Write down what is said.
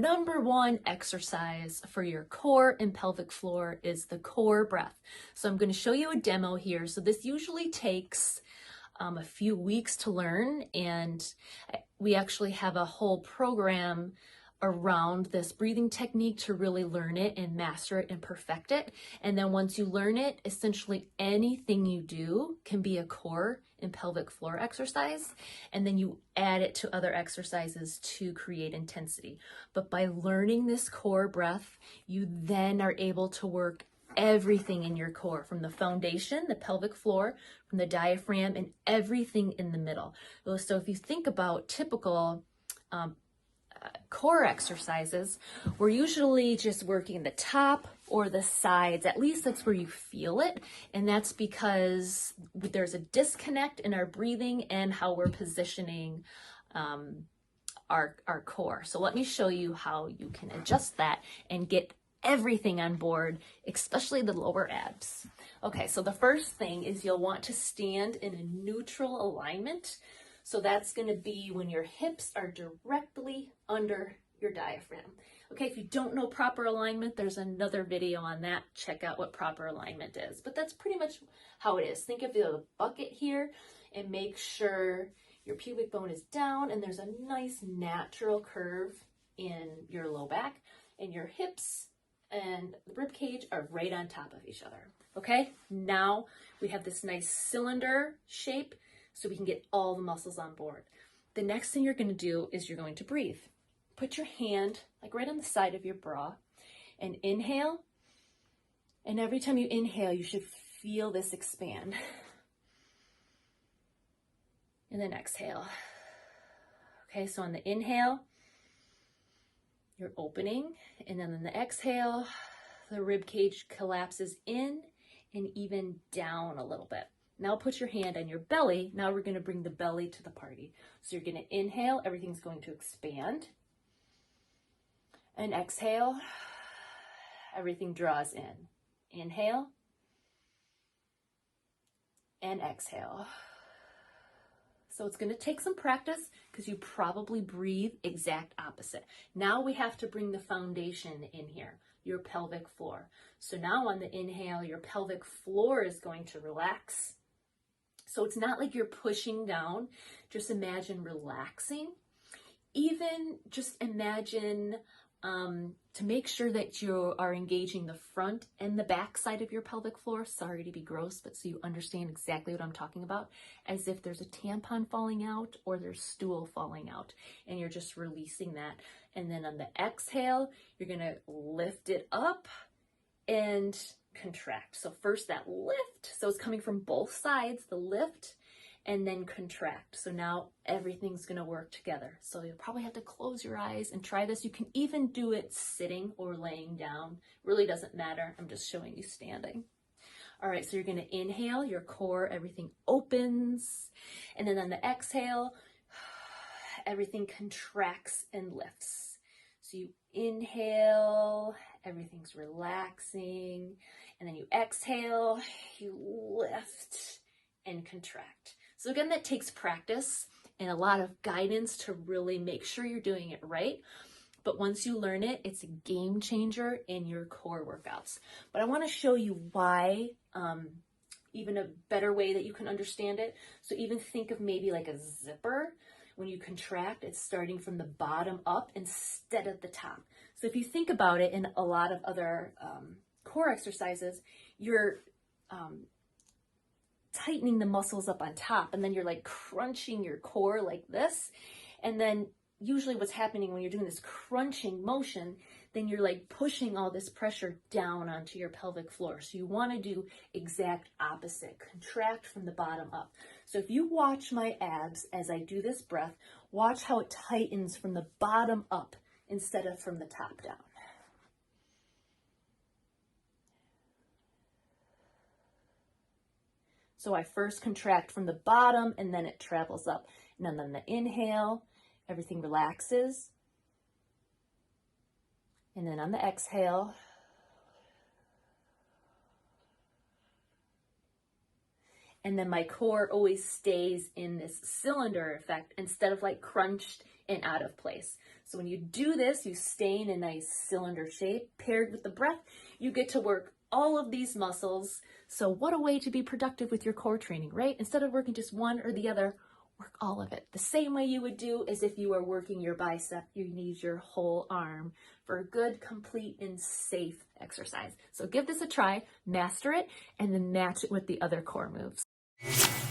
number one exercise for your core and pelvic floor is the core breath. So I'm going to show you a demo here. So this usually takes a few weeks to learn, and we actually have a whole program around this breathing technique to really learn it and master it and perfect it. And then once you learn it, essentially anything you do can be a core and pelvic floor exercise, and then you add it to other exercises to create intensity. But by learning this core breath, you then are able to work everything in your core, from the foundation, the pelvic floor, from the diaphragm, and everything in the middle. So if you think about typical core exercises, we're usually just working the top or the sides. At least that's where you feel it, and that's because there's a disconnect in our breathing and how we're positioning our core. So let me show you how you can adjust that and get everything on board, especially the lower abs. Okay, so the first thing is you'll want to stand in a neutral alignment. So that's going to be when your hips are directly under your diaphragm. Okay, if you don't know proper alignment, there's another video on that. Check out what proper alignment is. But that's pretty much how it is. Think of the bucket here and make sure your pubic bone is down and there's a nice natural curve in your low back, and your hips and the rib cage are right on top of each other. Okay, now we have this nice cylinder shape, so we can get all the muscles on board. The next thing you're going to do is you're going to breathe. Put your hand like right on the side of your bra and inhale. And every time you inhale, you should feel this expand. And then exhale. Okay, so on the inhale, you're opening. And then on the exhale, the rib cage collapses in and even down a little bit. Now put your hand on your belly. Now we're going to bring the belly to the party. So you're going to inhale, everything's going to expand. And exhale, everything draws in. Inhale. And exhale. So it's going to take some practice because you probably breathe exact opposite. Now we have to bring the foundation in here, your pelvic floor. So now on the inhale, your pelvic floor is going to relax. So it's not like you're pushing down. Just imagine relaxing. Even just imagine to make sure that you are engaging the front and the back side of your pelvic floor. Sorry to be gross, but so you understand exactly what I'm talking about. As if there's a tampon falling out or there's stool falling out, and you're just releasing that. And then on the exhale, you're going to lift it up and contract. So first that lift, so it's coming from both sides, the lift, and then contract. So now everything's going to work together. So you'll probably have to close your eyes and try this. You can even do it sitting or laying down. Really doesn't matter. I'm just showing you standing. All right, so you're going to inhale, your core, everything opens. And then on the exhale, everything contracts and lifts. So you inhale, everything's relaxing. And then you exhale, you lift and contract. So again, that takes practice and a lot of guidance to really make sure you're doing it right. But once you learn it, it's a game changer in your core workouts. But I want to show you why, even a better way that you can understand it. So even think of maybe like a zipper. When you contract, it's starting from the bottom up instead of the top. So if you think about it in a lot of other core exercises, you're tightening the muscles up on top, and then you're like crunching your core like this. And then usually what's happening when you're doing this crunching motion, then you're like pushing all this pressure down onto your pelvic floor. So you want to do exact opposite, contract from the bottom up. So if you watch my abs as I do this breath, watch how it tightens from the bottom up instead of from the top down. So I first contract from the bottom and then it travels up. And then on the inhale, everything relaxes. And then on the exhale, and then my core always stays in this cylinder effect instead of like crunched and out of place. So when you do this, you stay in a nice cylinder shape. Paired with the breath, you get to work all of these muscles. So what a way to be productive with your core training, right? Instead of working just one or the other, work all of it. The same way you would do as if you were working your bicep, you need your whole arm for a good, complete, and safe exercise. So give this a try, master it, and then match it with the other core moves.